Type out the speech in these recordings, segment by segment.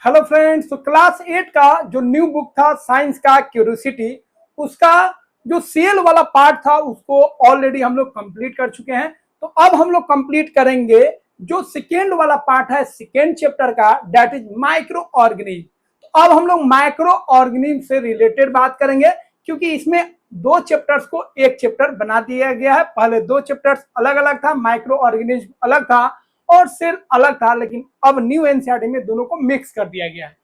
Hello friends, तो class 8 का जो न्यू बुक था साइंस का क्यूरियोसिटी, उसका जो सेल वाला पार्ट था उसको ऑलरेडी हम लोग कंप्लीट कर चुके हैं। तो अब हम लोग कंप्लीट करेंगे जो सेकेंड वाला पार्ट है सेकेंड चैप्टर का, दैट इज माइक्रो ऑर्गेनिज्म। तो अब हम लोग माइक्रो ऑर्गेनिज्म से रिलेटेड बात करेंगे, क्योंकि इसमें दो चैप्टर्स को एक चैप्टर बना दिया गया है। पहले दो चैप्टर्स अलग अलग था, माइक्रो ऑर्गेनिज्म अलग था और सेल अलग था, लेकिन अब न्यू एनसीईआरटी में दोनों को मिक्स कर दिया गया है।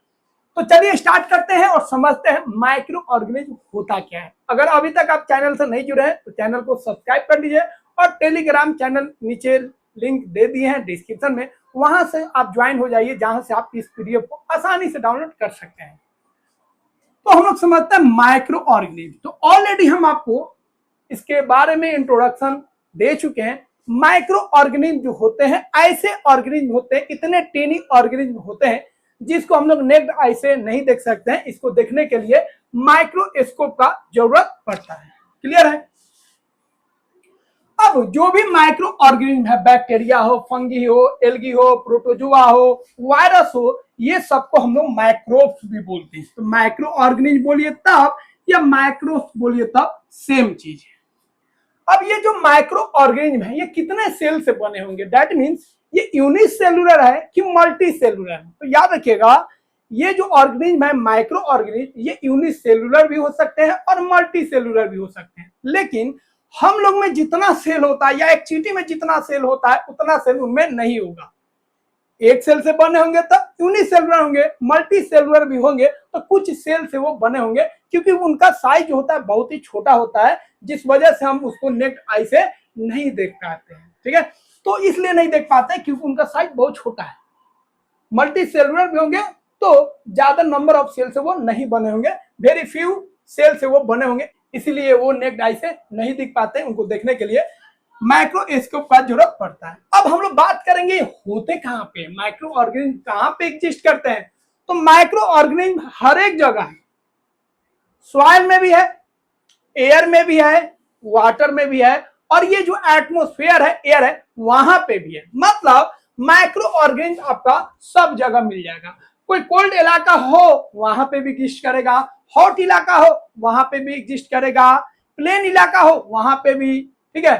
तो चलिए स्टार्ट करते हैं और समझते हैं माइक्रो ऑर्गेनिज्म होता क्या है। अगर अभी तक आप चैनल से नहीं जुड़े हैं तो चैनल को सब्सक्राइब कर लीजिए और टेलीग्राम चैनल नीचे लिंक दे दिए हैं डिस्क्रिप्शन में, वहां से आप ज्वाइन हो जाइए, जहां से आप इस पीडीएफ को आसानी से डाउनलोड कर सकते हैं। तो हम लोग समझते हैं माइक्रो ऑर्गेनिज्म। तो ऑलरेडी हम आपको इसके बारे में इंट्रोडक्शन दे चुके हैं। माइक्रो ऑर्गेनिज्म जो होते हैं ऐसे ऑर्गेनिज्म होते हैं, इतने टेनी ऑर्गेनिज्म होते हैं जिसको हम लोग नेक्ड आई से नहीं देख सकते हैं। इसको देखने के लिए माइक्रोस्कोप का जरूरत पड़ता है। क्लियर है? अब जो भी माइक्रो ऑर्गेनिज्म है, बैक्टीरिया हो, फंगी हो, एल्गी हो, प्रोटोजोआ हो, वायरस हो, ये सबको हम लोग माइक्रोब्स भी बोलते हैं। तो माइक्रो ऑर्गेनिज्म बोलिए तब या माइक्रोब्स बोलिए तब सेम चीज है। अब ये जो माइक्रो ऑर्गेनिज्म है ये कितने सेल से बने होंगे, दैट मीन्स ये यूनिसेलुलर है कि मल्टी सेलुलर है। तो याद रखिएगा, ये जो ऑर्गेनिज्म है माइक्रो ऑर्गेनिज्म, ये यूनिसेलुलर भी हो सकते हैं और मल्टी सेलुलर भी हो सकते हैं। लेकिन हम लोग में जितना सेल होता है या एक चींटी में जितना सेल होता है उतना सेल उनमें नहीं होगा। एक सेल से बने होंगे तो यूनिसेलुलर होंगे, मल्टी सेलुलर भी होंगे तो कुछ सेल से वो बने होंगे, क्योंकि उनका साइज जो होता है बहुत ही छोटा होता है, जिस वजह से हम उसको नेक्ड आई से नहीं देख पाते हैं। ठीक है, तो इसलिए नहीं देख पाते क्योंकि उनका साइज बहुत छोटा है। मल्टी सेलुलर भी होंगे तो ज्यादा नंबर ऑफ सेल से वो नहीं बने होंगे, वेरी फ्यू सेल से वो बने होंगे, इसीलिए वो नेक्ड आई से नहीं दिख पाते। उनको देखने के लिए माइक्रोस्कोप का जरूरत पड़ता है। अब हम लोग बात करेंगे होते कहां पे, माइक्रो ऑर्गेनिज्म कहां पे एग्जिस्ट करते हैं। तो माइक्रो ऑर्गेनिज्म हर एक जगह है, सॉइल में भी है, एयर में भी है, वाटर में भी है, और ये जो एटमोस्फेयर है, एयर है, वहां पे भी है। मतलब माइक्रो ऑर्गेनिज्म आपका सब जगह मिल जाएगा। कोई कोल्ड इलाका हो वहां पे भी एग्जिस्ट करेगा, हॉट इलाका हो वहां पे भी एग्जिस्ट करेगा, प्लेन इलाका हो वहां पे भी, ठीक है,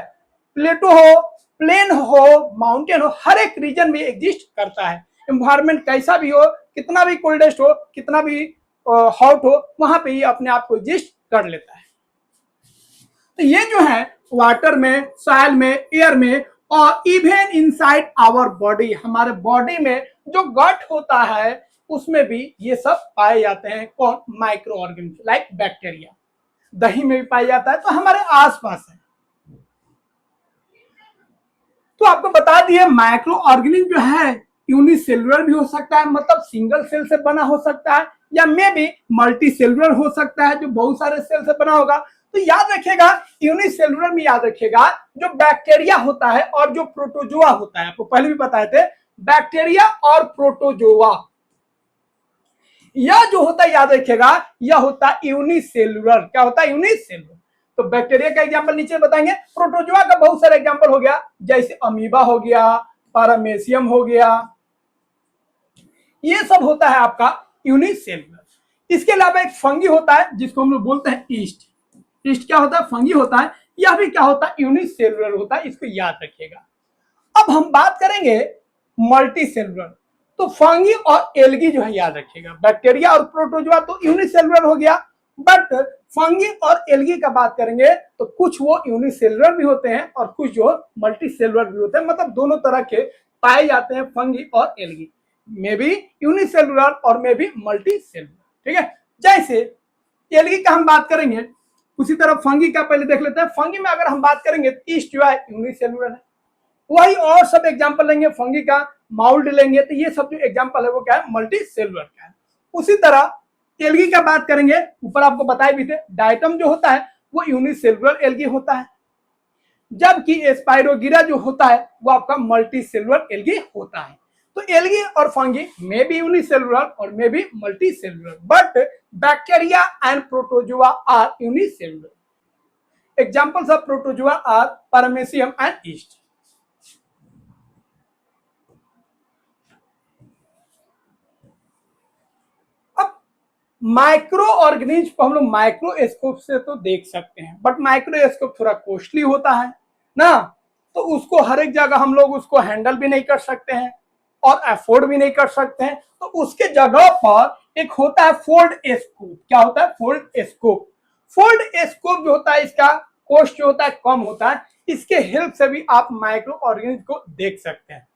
प्लेटो हो, प्लेन हो, माउंटेन हो, हर एक रीजन में एग्जिस्ट करता है। एनवायरमेंट कैसा भी हो, कितना भी कोल्डेस्ट हो, कितना भी हॉट हो, वहां पे ये अपने आप को एग्जिस्ट कर लेता है। तो ये जो है वाटर में, सॉइल में, एयर में और इवन इनसाइड आवर बॉडी, हमारे बॉडी में जो गट होता है उसमें भी ये सब पाए जाते हैं। कौन? Micro organism like bacteria. दही में भी पाया जाता है, तो हमारे आसपास है। तो आपको बता दिए माइक्रो ऑर्गेनिज्म जो है यूनिसेलुलर भी हो सकता है, मतलब सिंगल सेल से बना हो सकता है, या मे भी मल्टी सेलुलर हो सकता है जो बहुत सारे सेल से बना होगा। तो याद रखिएगा, यूनिसेलुलर में याद रखिएगा जो बैक्टीरिया होता है और जो प्रोटोजोआ होता है, आपको पहले भी बताए थे, बैक्टीरिया और प्रोटोजोआ, यह जो होता है याद रखिएगा यह होता है यूनिसेलुलर। क्या होता है? यूनिसेलुलर। तो बैक्टीरिया का एग्जांपल नीचे बताएंगे, प्रोटोजोआ का बहुत सारे एग्जांपल हो गया, जैसे अमीबा हो गया, पारामेसियम हो गया, ये सब होता है आपका यूनिसेलुलर। इसके अलावा एक फंगी होता है जिसको हम लोग बोलते हैं ईस्ट। ईस्ट क्या होता है? फंगी होता है। यह भी क्या होता है? यूनिसेलुलर होता है, इसको याद रखिएगा। अब हम बात करेंगे मल्टी सेलुलर। तो फंगी और एल्गी जो है याद रखिएगा, बैक्टीरिया और प्रोटोजोआ तो यूनिसेलुलर हो गया, बट फंगी और एल्गी का बात करेंगे तो कुछ वो यूनिसेलुलर भी होते हैं और कुछ जो मल्टी सेलुलर भी होते हैं, मतलब दोनों तरह के पाए जाते हैं फंगी और एल्गी, मे बी यूनिसेलुलर और मे बी मल्टी सेलुलर। ठीक है, जैसे एल्गी का हम बात करेंगे, उसी तरह फंगी का पहले देख लेते हैं। फंगी में अगर हम बात करेंगे ईस्ट जो है यूनिसेलुलर है, वही और सब एग्जांपल लेंगे फंगी का, माउल्ड लेंगे, तो ये सब जो एग्जांपल है वो क्या है? मल्टी सेलुलर का है। उसी तरह एल्गी का बात करेंगे, ऊपर आपको बताए भी थे, डायटम जो होता है वो यूनिसेलुलर एल्गी होता है, जबकि स्पाइरोगिरा जो होता है वो आपका मल्टी सेलुलर एल्गी होता है। तो एल्गी और फंगी मे बी यूनिसेलुलर और maybe multicellular, but bacteria and protozoa are unicellular. Examples of protozoa are paramecium and yeast. Micro organism को हम लोग माइक्रोस्कोप से तो देख सकते हैं, बट माइक्रोस्कोप थोड़ा कॉस्टली होता है ना, तो उसको हर एक जगह हम लोग उसको हैंडल भी नहीं कर सकते हैं और अफोर्ड भी नहीं कर सकते हैं। तो उसके जगह पर एक होता है फोल्ड स्कोप। क्या होता है? Fold scope. फोल्ड स्कोप जो होता है इसका कॉस्ट जो होता है कम होता है, इसके हेल्प से भी आप माइक्रो ऑर्गेनिज्म को देख सकते हैं।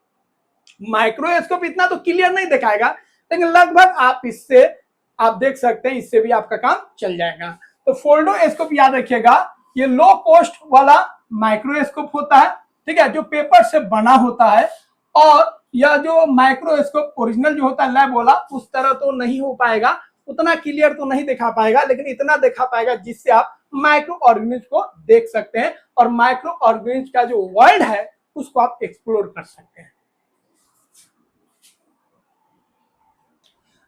माइक्रोस्कोप इतना तो क्लियर नहीं दिखाएगा, लेकिन लगभग आप देख सकते हैं, इससे भी आपका काम चल जाएगा। तो फोल्डोस्कोप याद रखिएगा, ये लो कॉस्ट वाला माइक्रोस्कोप होता है, ठीक है, जो पेपर से बना होता है। और यह जो माइक्रोस्कोप ओरिजिनल जो होता है लैब वाला, उस तरह तो नहीं हो पाएगा, उतना क्लियर तो नहीं दिखा पाएगा, लेकिन इतना दिखा पाएगा जिससे आप माइक्रो ऑर्गेनिज्म को देख सकते हैं और माइक्रो ऑर्गेनिज्म का जो वर्ल्ड है उसको आप एक्सप्लोर कर सकते हैं।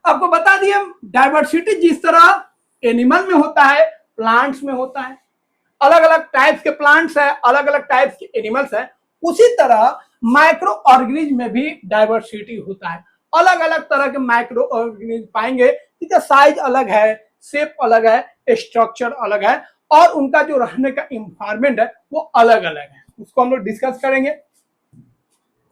आपको बता दिए डाइवर्सिटी जिस तरह एनिमल में होता है, प्लांट्स में होता है, अलग अलग टाइप्स के प्लांट्स है, अलग अलग टाइप्स के एनिमल्स है, उसी तरह माइक्रो ऑर्गेनिज्म में भी डाइवर्सिटी होता है। अलग अलग तरह के माइक्रो ऑर्गेनिज्म पाएंगे, जिनका साइज अलग है, शेप अलग है, स्ट्रक्चर अलग है और उनका जो रहने का इन्वायरमेंट है वो अलग अलग है। उसको हम लोग डिस्कस करेंगे।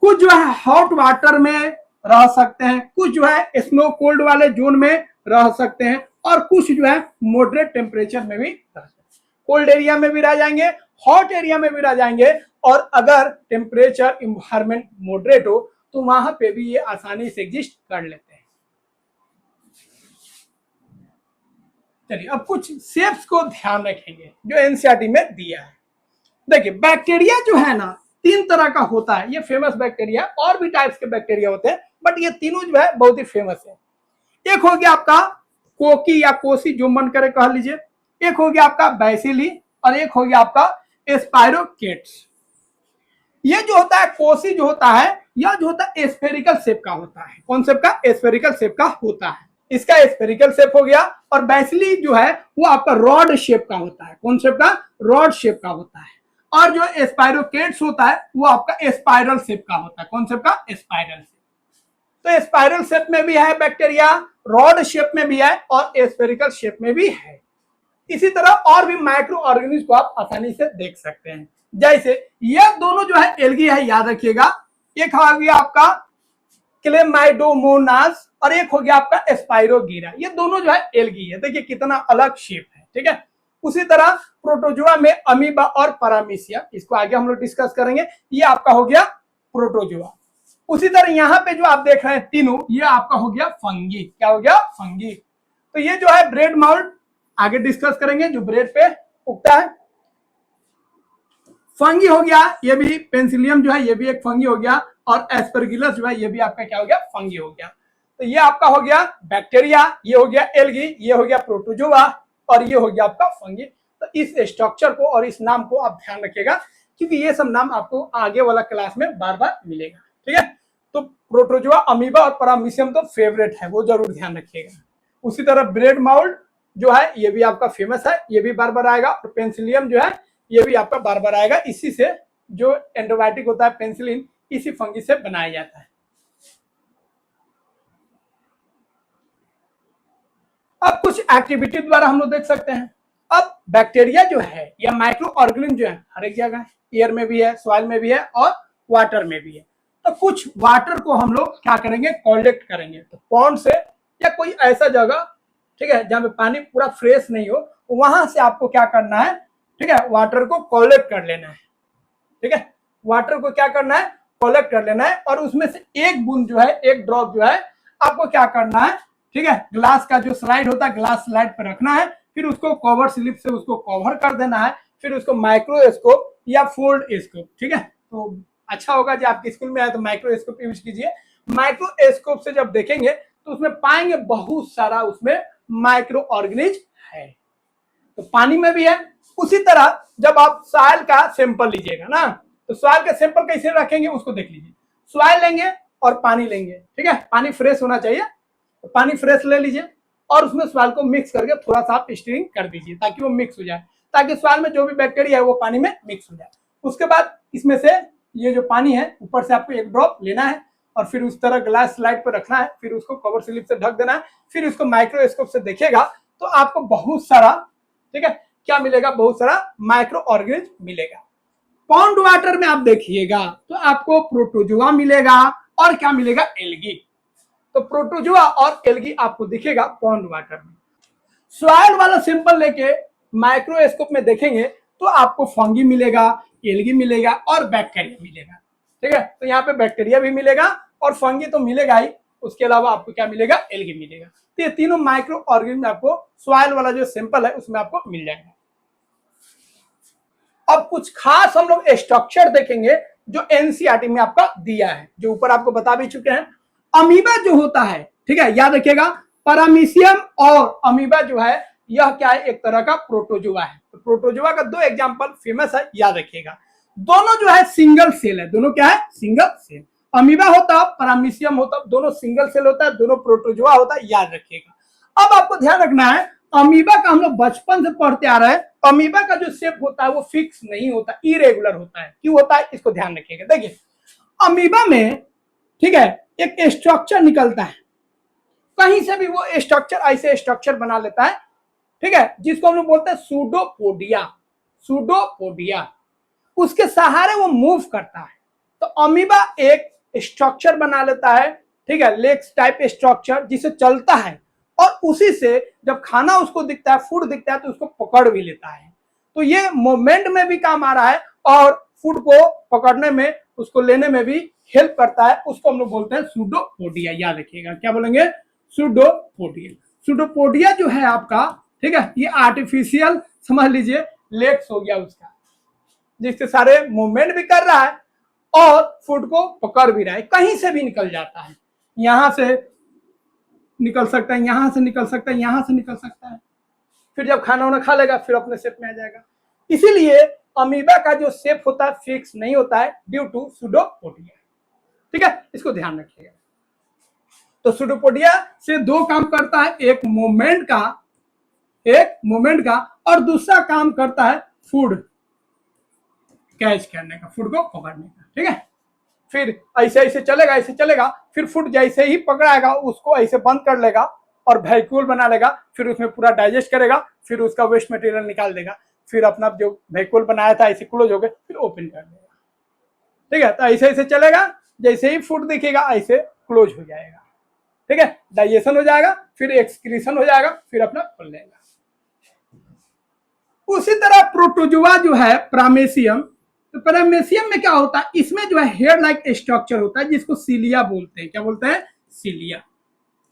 कुछ जो है हॉट वाटर में रह सकते हैं, कुछ जो है स्नो कोल्ड वाले जोन में रह सकते हैं और कुछ जो है मॉडरेट टेम्परेचर में भी रह सकते हैं। कोल्ड एरिया में भी रह जाएंगे, हॉट एरिया में भी रह जाएंगे, और अगर टेम्परेचर इन्वायरमेंट मॉडरेट हो तो वहां पे भी ये आसानी से एग्जिस्ट कर लेते हैं। चलिए अब कुछ शेप्स को ध्यान रखेंगे जो एनसीईआरटी में दिया है। देखिए बैक्टीरिया जो है ना, 3 तरह का होता है। ये फेमस बैक्टीरिया, और भी टाइप्स के बैक्टीरिया होते हैं, बट ये तीनों जो है बहुत ही फेमस है। एक हो गया आपका कोकी या कोसी, जो मन करे कह लीजिए, एक हो गया आपका बैसिली और एक हो गया आपका स्पाइरोकेट्स। ये जो होता है कोसी जो होता है, यह जो होता है स्फेरिकल शेप का होता है। कौन शेप का? स्फेरिकल शेप का होता है। इसका स्फेरिकल शेप हो गया। और बैसिली जो है वो आपका रॉड शेप का होता है। कौन शेप का? रॉड शेप का होता है। और जो स्पाइरोकेट्स होता है वो आपका स्पाइरल शेप का होता है। कौन शेप का? Spiral shape. तो स्पाइरल शेप में भी है बैक्टीरिया, रॉड शेप में भी है और स्फेरिकल शेप में भी है। इसी तरह और भी माइक्रो ऑर्गेनिज्म को आप आसानी से देख सकते हैं। जैसे यह दोनों जो है एल्गी है, याद रखिएगा। एक हो गया आपका क्लेमाइडोमोनास और एक हो गया आपका स्पाइरोगीरा। ये दोनों जो है एल्गी है। देखिए कितना अलग शेप है, ठीक है। उसी तरह प्रोटोजोआ में अमीबा और पैरामीशिया, इसको आगे हम लोग डिस्कस करेंगे। ये आपका हो गया प्रोटोजोआ। उसी तरह यहाँ पे जो आप देख रहे हैं तीनों, ये आपका हो गया फंगी। क्या हो गया? फंगी। तो ये जो है ब्रेड माउल्ट, आगे डिस्कस करेंगे, जो ब्रेड पे उगता है। फंगी हो गया, ये भी पेंसिलियम जो है ये भी एक फंगी हो गया, और एस्परगिलस जो है ये भी आपका क्या हो गया? फंगी हो गया। तो ये आपका हो गया बैक्टीरिया, ये हो गया एल्गी, ये हो गया प्रोटोजोआ और ये हो गया आपका फंगी। तो इस स्ट्रक्चर को और इस नाम को आप ध्यान रखिएगा, क्योंकि ये सब नाम आपको आगे वाला क्लास में बार बार मिलेगा, ठीक है। तो प्रोटोजोआ, अमीबा और पैरामीशियम तो फेवरेट है, वो जरूर ध्यान रखिएगा। उसी तरह ब्रेड माउल्ट जो है ये भी आपका फेमस है, ये भी बार बार आएगा। और पेंसिलियम जो है ये भी आपका बार बार आएगा। इसी से जो एंटीबायोटिक होता है पेंसिलिन, इसी फंगी से बनाया जाता है। अब कुछ एक्टिविटी द्वारा हम लोग देख सकते हैं। अब बैक्टीरिया जो है या माइक्रो ऑर्गेनिज्म जो है हर एक जगह है, एयर में भी है, सॉइल में भी है और वाटर में भी है। तो कुछ वाटर को हम लोग क्या करेंगे? कलेक्ट करेंगे। तो पॉन्ड से या कोई ऐसा जगह, ठीक है, जहां पे पानी पूरा फ्रेश नहीं हो, वहां से आपको क्या करना है? ठीक है, वाटर को कलेक्ट कर लेना है। ठीक है, वाटर को क्या करना है? कलेक्ट कर लेना है। और उसमें से एक बूंद जो है, एक ड्रॉप जो है, आपको क्या करना है? ठीक है, ग्लास का जो स्लाइड होता है, ग्लास स्लाइड पर रखना है, फिर उसको कवर स्लिप से उसको कवर कर देना है, फिर उसको माइक्रोस्कोप या फोल्ड स्कोप, ठीक है। तो अच्छा होगा जो आपके स्कूल में आए तो माइक्रोस्कोप यूज कीजिए। माइक्रोस्कोप से जब देखेंगे तो उसमें पाएंगे बहुत सारा उसमें माइक्रो ऑर्गेनिज्म है। तो पानी में भी है। उसी तरह जब आप सॉइल का सैंपल लीजिएगा ना, तो सॉइल का सैंपल कैसे रखेंगे उसको देख लीजिए। सॉइल लेंगे और पानी लेंगे, ठीक है, पानी फ्रेश होना चाहिए। तो पानी फ्रेश ले लीजिए और उसमें सॉइल को मिक्स करके थोड़ा सा आप स्टीरिंग कर दीजिए ताकि वो मिक्स हो जाए, ताकि सॉइल में जो भी बैक्टीरिया है वो पानी में मिक्स हो जाए। उसके बाद इसमें से ये जो पानी है ऊपर से आपको एक ड्रॉप लेना है और फिर उस तरह ग्लास स्लाइड पर रखना है, फिर उसको कवर स्लिप से ढक देना है, फिर उसको माइक्रोस्कोप से देखेगा तो आपको बहुत सारा, ठीक है, क्या मिलेगा, बहुत सारा माइक्रो ऑर्गेनिज्म मिलेगा। पॉन्ड वाटर में आप देखिएगा तो आपको प्रोटोजुआ मिलेगा और क्या मिलेगा, एल्गी। तो प्रोटोजुआ और एल्गी आपको दिखेगा पॉन्ड वाटर में। सॉइल वाला सैंपल लेके माइक्रोस्कोप में देखेंगे तो आपको फंगी मिलेगा, एल्गी मिलेगा और बैक्टीरिया मिलेगा, ठीक है। तो यहाँ पे बैक्टीरिया भी मिलेगा और फंगी तो मिलेगा ही, उसके अलावा आपको क्या मिलेगा, एल्गी मिलेगा। तो ये तीनों माइक्रो ऑर्गेनिज्म आपको सॉइल वाला जो सैंपल है उसमें आपको मिल जाएगा। अब कुछ खास हम लोग स्ट्रक्चर देखेंगे जो एनसीईआरटी में आपका दिया है, जो ऊपर आपको बता भी चुके हैं। अमीबा जो होता है, ठीक है, याद रखिएगा, पैरामीशियम और अमीबा जो है यह क्या है, एक तरह का प्रोटोजुआ है। तो प्रोटोजुआ का दो एग्जांपल फेमस है, याद रखिएगा। दोनों जो है सिंगल सेल है, दोनों क्या है, सिंगल सेल। अमीबा होता, पैरामीशियम होता, दोनों सिंगल सेल होता है, दोनों प्रोटोजुआ होता है, याद रखिएगा। अब आपको ध्यान रखना है, अमीबा का हम लोग बचपन से पढ़ते आ रहे हैं, अमीबा का जो शेप होता है वो फिक्स नहीं होता, इरेगुलर होता है। क्यों होता है, इसको ध्यान रखिएगा। देखिए अमीबा में, ठीक है, एक स्ट्रक्चर निकलता है, कहीं से भी वो स्ट्रक्चर ऐसे स्ट्रक्चर बना लेता है, ठीक है, जिसको हम लोग बोलते हैं सूडोपोडिया। सूडोपोडिया, उसके सहारे वो मूव करता है। तो अमीबा एक स्ट्रक्चर बना लेता है, ठीक है, लेग्स टाइप स्ट्रक्चर, जिसे चलता है और उसी से जब खाना उसको दिखता है, फूड दिखता है, तो उसको पकड़ भी लेता है। तो ये मूवमेंट में भी काम आ रहा है और फूड को पकड़ने में, उसको लेने में भी हेल्प करता है। उसको हम लोग बोलते हैं सूडोपोडिया, याद रखिएगा, क्या बोलेंगे, सूडोपोडिया। सूडोपोडिया जो है आपका, ठीक है, ये आर्टिफिशियल समझ लीजिए लेग्स हो गया उसका, जिससे सारे मूवमेंट भी कर रहा है और फूड को पकड़ भी रहा है, कहीं से भी निकल जाता है, यहां से निकल सकता है, यहां से निकल सकता है, यहां से निकल सकता है, फिर जब खाना वाना खा लेगा फिर अपने शेप में आ जाएगा। इसीलिए अमीबा का जो शेप होता है फिक्स नहीं होता है, ड्यू टू सूडोपोडिया, ठीक है, इसको ध्यान रखिएगा। तो सूडोपोडिया से दो काम करता है, एक मूवमेंट का और दूसरा काम करता है फूड कैच करने का, फूड को पकड़ने का, ठीक है। फिर ऐसे ऐसे चलेगा, ऐसे चलेगा, फिर फूड जैसे ही पकड़ाएगा उसको ऐसे बंद कर लेगा और वैक्यूल बना लेगा, फिर उसमें पूरा डाइजेस्ट करेगा, फिर उसका वेस्ट मटेरियल निकाल देगा, फिर अपना जो वैक्यूल बनाया था ऐसे क्लोज हो गए, फिर ओपन कर देगा, ठीक है। तो ऐसे ऐसे चलेगा, जैसे ही फूड दिखेगा ऐसे क्लोज हो जाएगा, ठीक है, डाइजेशन हो जाएगा, फिर एक्सक्रीशन हो जाएगा, फिर अपना खोल लेगा। उसी तरह प्रोटोजुआ जो है पैरामीशियम, तो पैरामीशियम में क्या होता है, इसमें जो है हेयर लाइक स्ट्रक्चर होता है, जिसको सीलिया बोलते हैं, क्या बोलते हैं, सीलिया।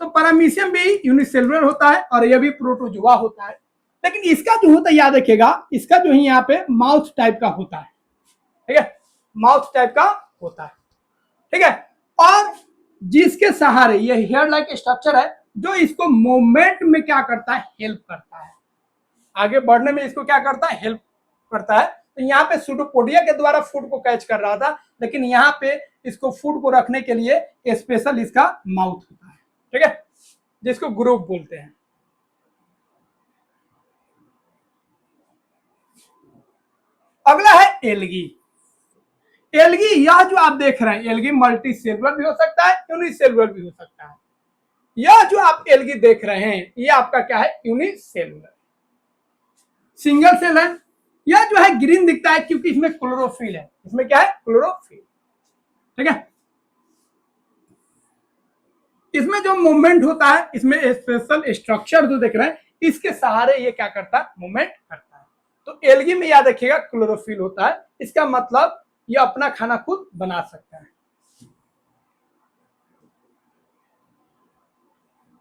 तो पैरामीशियम भी यूनिसेलुलर होता है और यह भी प्रोटोजुआ होता है, लेकिन इसका जो होता है, याद रखिएगा, इसका जो है यहाँ पे माउथ टाइप का होता है, ठीक है, माउथ टाइप का होता है, ठीक है। और जिसके सहारे ये हेयर लाइक स्ट्रक्चर है, जो इसको मूवमेंट में क्या करता है, हेल्प करता है, आगे बढ़ने में इसको क्या करता है, हेल्प करता है। तो यहाँ पे सूडोपोडिया के द्वारा फूड को कैच कर रहा था, लेकिन यहाँ पे इसको फूड को रखने के लिए स्पेशल इसका माउथ होता है, ठीक है, जिसको ग्रुप बोलते हैं। अगला है एल्गी। एल्गी, यह जो आप देख रहे हैं, एल्गी मल्टी सेलुलर भी हो सकता है, यूनिसेलुलर भी हो सकता है। यह जो आप एल्गी देख रहे हैं, ये आपका क्या है, यूनिसेलुलर, सिंगल सेल है। यह जो है ग्रीन दिखता है क्योंकि इसमें क्लोरोफिल है, इसमें क्या है, क्लोरोफिल, ठीक है। इसमें जो मूवमेंट होता है, इसमें स्पेशल स्ट्रक्चर जो देख रहे हैं, इसके सहारे ये क्या करता है, मूवमेंट करता है। तो एल्गी में याद रखिएगा क्लोरोफिल होता है, इसका मतलब ये अपना खाना खुद बना सकता है।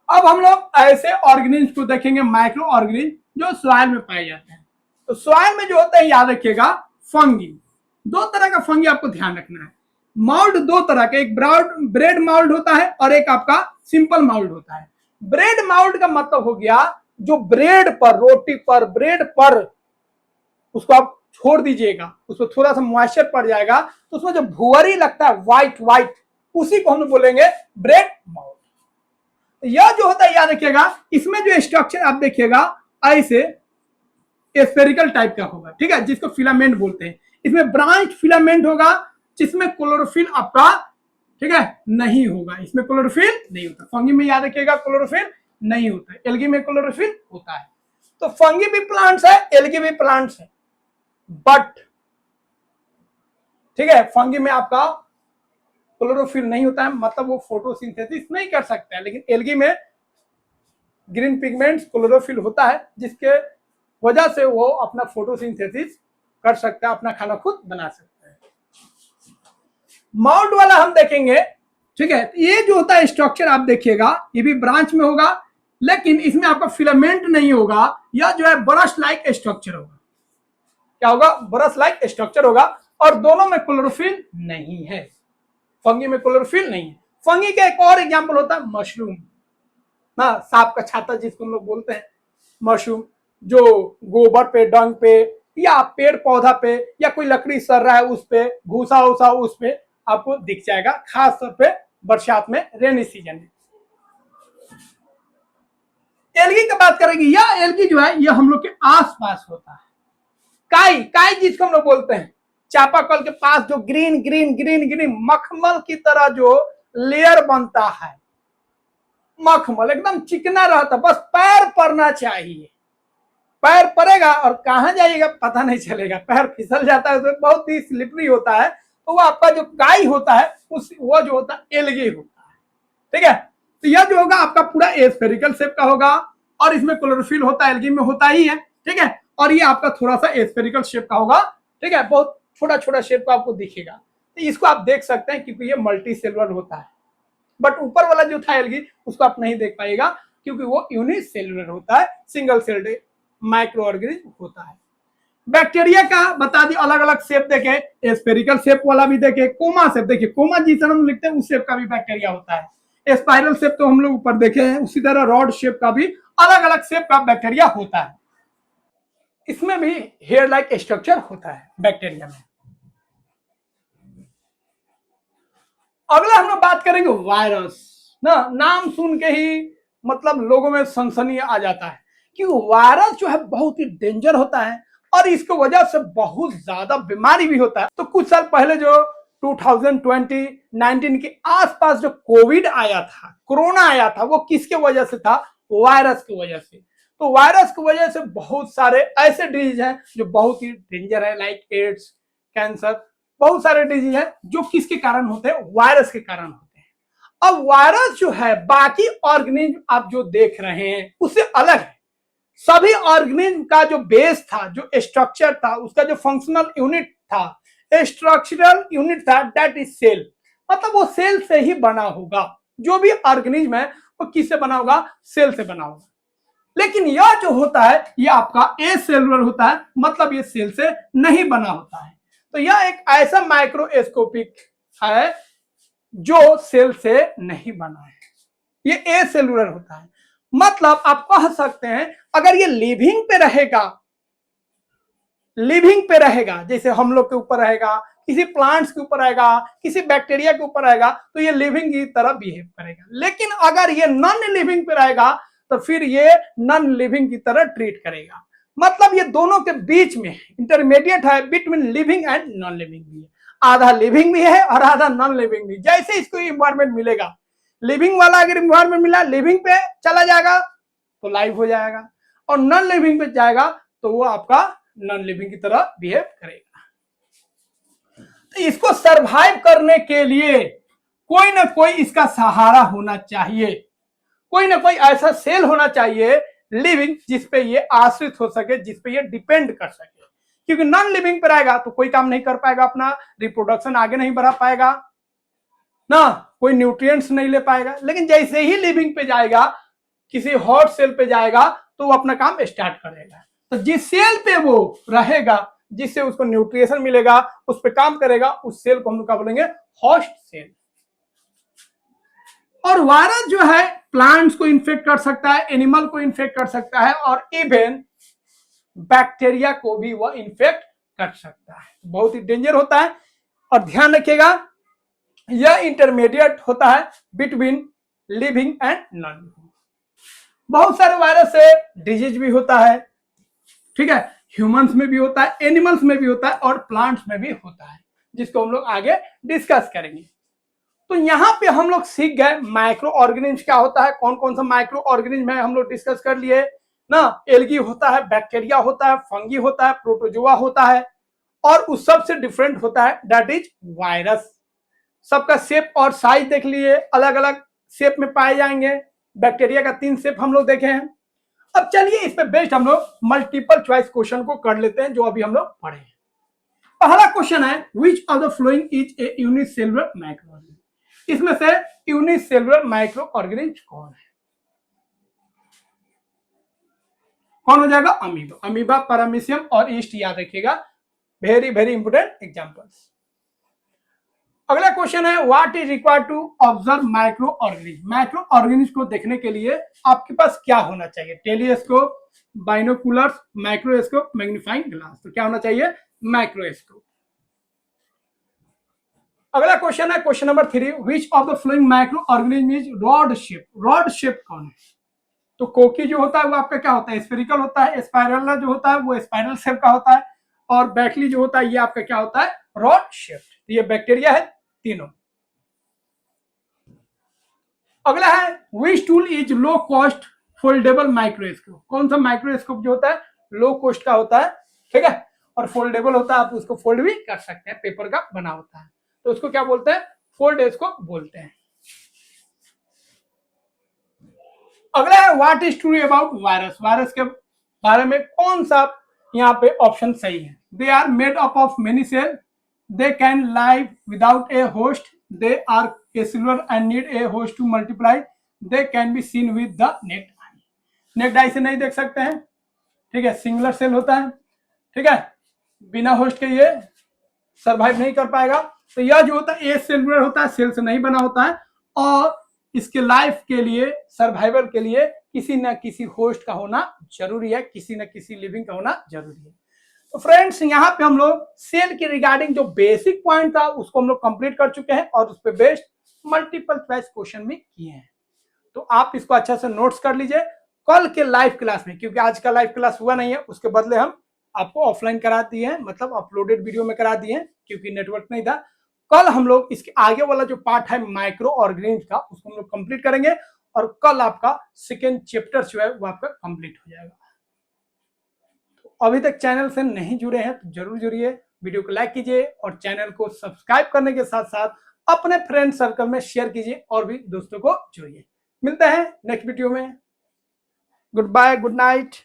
अब हम लोग ऐसे ऑर्गेनिज्म को देखेंगे, माइक्रो ऑर्गेनिज्म जो सॉइल में पाए जाते हैं। तो सॉइल में जो होता है, याद रखिएगा, फंगी, दो तरह का फंगी आपको ध्यान रखना है। माउल्ड दो तरह के, एक ब्रेड माउल्ड होता है और एक आपका सिंपल माउल्ड होता है। ब्रेड माउल्ड का मतलब हो गया जो ब्रेड पर, रोटी पर, ब्रेड पर उसको आप छोड़ दीजिएगा, उसको थोड़ा सा मॉइस्चर पड़ जाएगा तो उसमें जो भुवरी लगता है व्हाइट व्हाइट, उसी को हम बोलेंगे ब्रेड माउल्ड। यह जो होता है, याद रखिएगा, इसमें जो स्ट्रक्चर आप देखिएगा ऐसे स्फेरिकल टाइप का होगा, ठीक है, जिसको फिलामेंट बोलते हैं। इसमें ब्रांच फिलामेंट होगा जिसमें क्लोरोफिल आपका, ठीक है, नहीं होगा, इसमें क्लोरोफिल नहीं होता। फंगी में याद रखिएगा क्लोरोफिल नहीं होता है, एल्गी में क्लोरोफिल होता है। तो फंगी भी प्लांट्स है, एल्गी भी प्लांट्स है, बट ठीक है, फंगी में आपका क्लोरोफिल नहीं होता है, मतलब वो फोटोसिंथेसिस नहीं कर सकता है। लेकिन एल्गी में ग्रीन पिगमेंट्स क्लोरोफिल होता है, जिसके वजह से वो अपना फोटोसिंथेसिस कर सकता है, अपना खाना खुद बना सकता है। माउल्ट वाला हम देखेंगे, ठीक है। ये जो होता है स्ट्रक्चर आप देखिएगा, ये भी ब्रांच में होगा, लेकिन इसमें आपका फिलामेंट नहीं होगा, या जो है ब्रश लाइक स्ट्रक्चर होगा। क्या होगा? ब्रश लाइक स्ट्रक्चर होगा, और दोनों में क्लोरोफिल नहीं है। फंगी में क्लोरोफिल नहीं है। फंगी का एक और एग्जांपल होता है मशरूम, हाँ, सांप का छाता जिसको हम लोग बोलते हैं, मशरूम, जो गोबर पे, डंग पे, या पेड़ पौधा पे, या कोई लकड़ी सड़ रहा है उस पे, भूसा उसा उस पे आपको दिख जाएगा, खास तौर पे बरसात में, रेनी सीजन में। एल्गी की बात करेंगे, या एल्गी जो है ये हम लोग के आसपास होता है। काई, काई जिसको हम लोग बोलते हैं, चापाकल के पास जो ग्रीन ग्रीन ग्रीन ग्रीन मखमल की तरह जो लेयर बनता है, मखमल एकदम चिकना रहता, बस पैर पड़ना चाहिए, पैर पड़ेगा और कहां जाइएगा पता नहीं चलेगा, पैर फिसल जाता है, तो बहुत ही स्लिपरी होता है। तो वो आपका जो काई होता है, उस वो जो होता है एल्गी होता है, ठीक है। तो यह जो होगा आपका पूरा एस्फेरिकल शेप का होगा, और इसमें क्लोरोफिल होता है, एल्गी में होता ही है, ठीक है। और ये आपका थोड़ा सा एस्फेरिकल शेप का होगा, ठीक है, बहुत छोटा छोटा शेप का आपको दिखेगा। तो इसको आप देख सकते हैं, क्योंकि ये मल्टी सेलुलर होता है। बट ऊपर वाला जो था एल्गी, उसको आप नहीं देख पाएगा, क्योंकि वो यूनिसेलुलर होता है, सिंगल सेल्ड माइक्रो ऑर्गेनिज्म होता है। बैक्टीरिया का बता दी, अलग अलग शेप देखे, स्फेरिकल शेप वाला भी देखे, कोमा शेप देखिए, कोमा जिस हम लिखते हैं उस शेप का भी बैक्टीरिया होता है। स्पाइरल शेप तो हम लोग ऊपर देखे हैं, उसी तरह रॉड शेप का भी अलग अलग शेप का बैक्टीरिया होता है। इसमें भी हेयर लाइक स्ट्रक्चर होता है बैक्टीरिया में। अगला हम लोग बात करेंगे वायरस ना, नाम सुन के ही मतलब लोगों में सनसनी आ जाता है कि वायरस जो है बहुत ही डेंजर होता है, और इसकी वजह से बहुत ज्यादा बीमारी भी होता है। तो कुछ साल पहले जो 2020-19 के आसपास जो कोविड आया था, कोरोना आया था, वो किसके वजह से था? वायरस की वजह से। तो वायरस की वजह से बहुत सारे ऐसे डिजीज हैं जो बहुत ही डेंजर है, लाइक एड्स, कैंसर, बहुत सारे डिजीज हैं जो किसके कारण होते हैं? वायरस के कारण होते हैं। अब वायरस जो है बाकी ऑर्गेनिज्म आप जो देख रहे हैं उससे अलग है। सभी ऑर्गेनिज्म का जो बेस था, जो स्ट्रक्चर था, उसका जो फंक्शनल यूनिट था, स्ट्रक्चरल यूनिट था, दैट इज सेल। मतलब वो सेल से ही बना होगा। जो भी ऑर्गेनिज्म है वो किससे बना होगा? सेल से बना होगा। लेकिन यह जो होता है ये आपका ए सेलुलर होता है, मतलब ये सेल से नहीं बना होता है। तो यह एक ऐसा माइक्रोस्कोपिक है जो सेल से नहीं बना है, ये ए सेलुलर होता है। मतलब आप कह सकते हैं अगर ये लिविंग पे रहेगा, लिविंग पे रहेगा, जैसे हम लोग के ऊपर रहेगा, किसी प्लांट्स के ऊपर रहेगा, किसी बैक्टीरिया के ऊपर रहेगा, तो ये लिविंग की तरह बिहेव करेगा। लेकिन अगर ये नॉन लिविंग पे रहेगा तो फिर ये नॉन लिविंग की तरह ट्रीट करेगा। मतलब ये दोनों के बीच में इंटरमीडिएट है, between living and non living भी है। आधा लिविंग भी है और आधा नॉन लिविंग भी। जैसे इसको इन्वायरमेंट मिलेगा, लिविंग वाला अगर इन्वायरमेंट मिला, लिविंग पे चला जाएगा तो लाइव हो जाएगा, और नॉन लिविंग पे जाएगा तो वो आपका नॉन लिविंग की तरह बिहेव करेगा। तो इसको सरवाइव करने के लिए कोई ना कोई इसका सहारा होना चाहिए, कोई ना कोई ऐसा सेल होना चाहिए लिविंग जिसपे ये आश्रित हो सके, जिसपे ये डिपेंड कर सके। क्योंकि नॉन लिविंग पे रहेगा तो कोई काम नहीं कर पाएगा, अपना रिप्रोडक्शन आगे नहीं बढ़ा पाएगा ना, कोई न्यूट्रिएंट्स नहीं ले पाएगा। लेकिन जैसे ही लिविंग पे जाएगा, किसी हॉट सेल पे जाएगा, तो वो अपना काम स्टार्ट करेगा। तो जिस सेल पे वो रहेगा, जिससे उसको न्यूट्रिएशन मिलेगा, उस पे काम करेगा, उस सेल को हम लोग क्या बोलेंगे? Host cell. और वायरस जो है प्लांट्स को इन्फेक्ट कर सकता है, एनिमल को इन्फेक्ट कर सकता है, और इवन बैक्टीरिया को भी वह इन्फेक्ट कर सकता है। बहुत ही डेंजर होता है। और ध्यान रखिएगा यह इंटरमीडिएट होता है between living and non living. बहुत सारे वायरस से डिजीज भी होता है, ठीक है, ह्यूमंस में भी होता है, एनिमल्स में भी होता है, और प्लांट्स में भी होता है, जिसको हम लोग आगे डिस्कस करेंगे। तो यहाँ पे हम लोग सीख गए माइक्रो ऑर्गेनिज्म क्या होता है, कौन कौन सा माइक्रो ऑर्गेनिज्म है हम लोग डिस्कस कर लिए ना। एल्गी होता है, बैक्टीरिया होता है, फंगी होता है, प्रोटोजोआ होता है, और उस सबसे डिफरेंट होता है दैट इज वायरस। सबका शेप और साइज देख लिए, अलग अलग शेप में पाए जाएंगे। बैक्टीरिया का 3 शेप हम लोग देखे हैं। अब चलिए इस पे बेस्ड हम लोग मल्टीपल चॉइस क्वेश्चन को कर लेते हैं जो अभी हम लोग पढ़े हैं। पहला क्वेश्चन है विच of the following is a unicellular micro organism. इसमें से यूनिसेलुलर माइक्रो ऑर्गेनिज्म कौन है? कौन हो जाएगा? अमीबा। अमीबा, पैरामीशियम और ईस्ट याद रखिएगा, वेरी वेरी इंपोर्टेंट एग्जांपल्स। अगला क्वेश्चन है what is required to observe micro organism. Micro organism को देखने के लिए आपके पास क्या होना चाहिए? Telescope, binoculars, microscope, magnifying glass. तो क्या होना चाहिए? माइक्रोस्कोप। अगला क्वेश्चन है question number 3, which of the following micro organism is rod shape. Rod shape कौन है? तो कोकी जो होता है वो आपका क्या होता है? स्फेरिकल होता है। स्पाइरल जो होता है वो स्पाइरल शेप का होता है, और बैटली जो होता है ये आपका क्या होता है? Rod shape. ये बैक्टीरिया है तीनों। अगला है which tool is low cost foldable microscope. कौन सा माइक्रोस्कोप जो होता है लो कॉस्ट का होता है, ठीक है, और फोल्डेबल होता है, आप उसको फोल्ड भी कर सकते हैं, पेपर का बना होता है, तो उसको क्या बोलते हैं? फोल्डेस्कोप बोलते हैं। अगला है what is true about virus. Virus के बारे में कौन सा यहाँ पे ऑप्शन सही है? They are made up of many cell, they can live without a host, they are acellular and need a host to multiply, they can be seen with the naked eye. Naked eye से नहीं देख सकते हैं, ठीक है, singular cell होता है, ठीक है, बिना होस्ट के ये सर्वाइव नहीं कर पाएगा। तो यह जो होता है ए सेलुलर होता है, सेल से नहीं बना होता है, और इसके लाइफ के लिए, सर्वाइवल के लिए किसी न किसी होस्ट का होना जरूरी है, किसी न किसी लिविंग का होना जरूरी है। तो फ्रेंड्स यहाँ पे हम लोग सेल के रिगार्डिंग जो बेसिक पॉइंट था उसको हम लोग कंप्लीट कर चुके हैं, और उस पर बेस्ड मल्टीपल चॉइस क्वेश्चन भी किए हैं। तो आप इसको अच्छा से नोट्स कर लीजिए कल के लाइव क्लास में, क्योंकि आज का लाइव क्लास हुआ नहीं है, उसके बदले हम आपको ऑफलाइन करा दिए हैं, मतलब अपलोडेड वीडियो में करा दिए हैं, क्योंकि नेटवर्क नहीं था। कल हम लोग इसके आगे वाला जो पार्ट है माइक्रो ऑर्गेनिज्म का उसको हम लोग कंप्लीट करेंगे, और कल आपका सेकेंड चैप्टर जो है वो आपका कंप्लीट हो जाएगा। तो अभी तक चैनल से नहीं जुड़े हैं तो जरूर जुड़िए, वीडियो को लाइक कीजिए और चैनल को सब्सक्राइब करने के साथ साथ अपने फ्रेंड सर्कल में शेयर कीजिए और भी दोस्तों को जोड़िए। मिलते हैं नेक्स्ट वीडियो में। Good bye, good night.